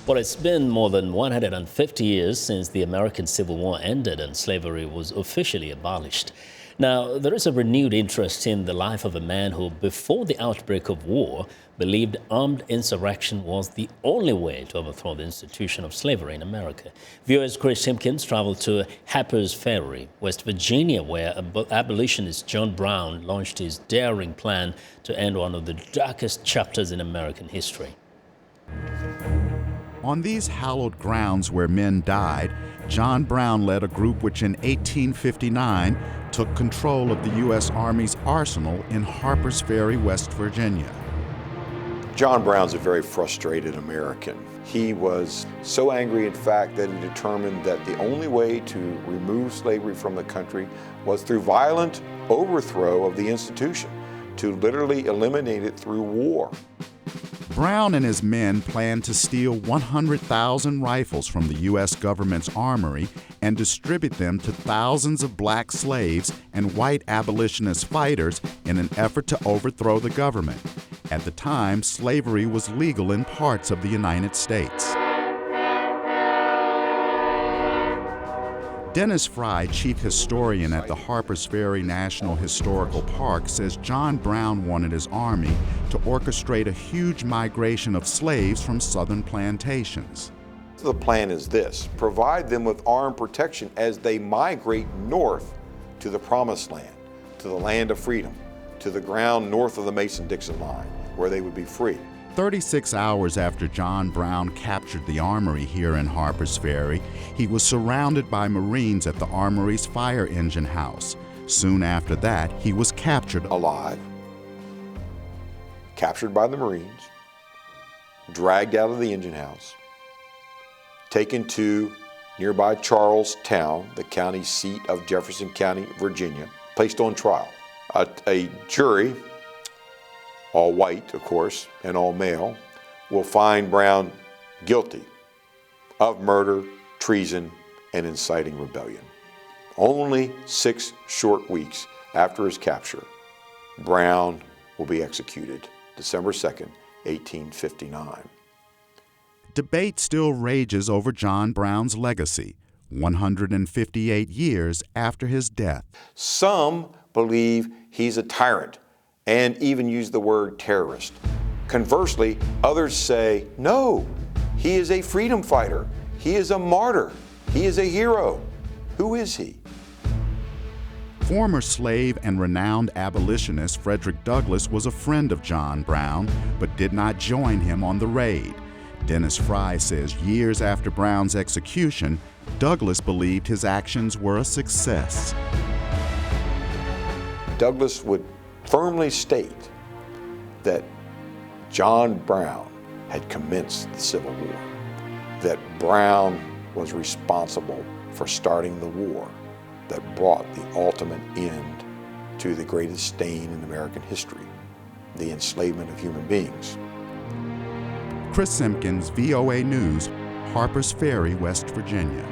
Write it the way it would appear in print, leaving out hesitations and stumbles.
Well, it's been more than 150 years since the American Civil War ended and slavery was officially abolished. Now, there is a renewed interest in the life of a man who, before the outbreak of war, believed armed insurrection was the only way to overthrow the institution of slavery in America. Viewers Chris Simkins traveled to Harpers Ferry, West Virginia, where abolitionist John Brown launched his daring plan to end one of the darkest chapters in American history. On these hallowed grounds where men died, John Brown led a group which in 1859 took control of the U.S. Army's arsenal in Harpers Ferry, West Virginia. John Brown's a very frustrated American. He was so angry, in fact, that he determined that the only way to remove slavery from the country was through violent overthrow of the institution, to literally eliminate it through war. Brown and his men planned to steal 100,000 rifles from the U.S. government's armory and distribute them to thousands of black slaves and white abolitionist fighters in an effort to overthrow the government. At the time, slavery was legal in parts of the United States. Dennis Fry, chief historian at the Harpers Ferry National Historical Park, says John Brown wanted his army to orchestrate a huge migration of slaves from southern plantations. The plan is this: provide them with armed protection as they migrate north to the Promised Land, to the land of freedom, to the ground north of the Mason-Dixon line, where they would be free. 36 hours after John Brown captured the armory here in Harpers Ferry, he was surrounded by Marines at the armory's fire engine house. Soon after that, he was captured alive, captured by the Marines, dragged out of the engine house, taken to nearby Charlestown, the county seat of Jefferson County, Virginia, placed on trial. A jury, all white, of course, and all male, will find Brown guilty of murder, treason, and inciting rebellion. Only 6 short weeks after his capture, Brown will be executed, December 2nd, 1859. Debate still rages over John Brown's legacy, 158 years after his death. Some believe he's a tyrant and even use the word terrorist. Conversely, others say, no, he is a freedom fighter. He is a martyr. He is a hero. Who is he? Former slave and renowned abolitionist Frederick Douglass was a friend of John Brown, but did not join him on the raid. Dennis Fry says years after Brown's execution, Douglass believed his actions were a success. Douglass would firmly state that John Brown had commenced the Civil War, that Brown was responsible for starting the war that brought the ultimate end to the greatest stain in American history, the enslavement of human beings. Chris Simkins, VOA News, Harpers Ferry, West Virginia.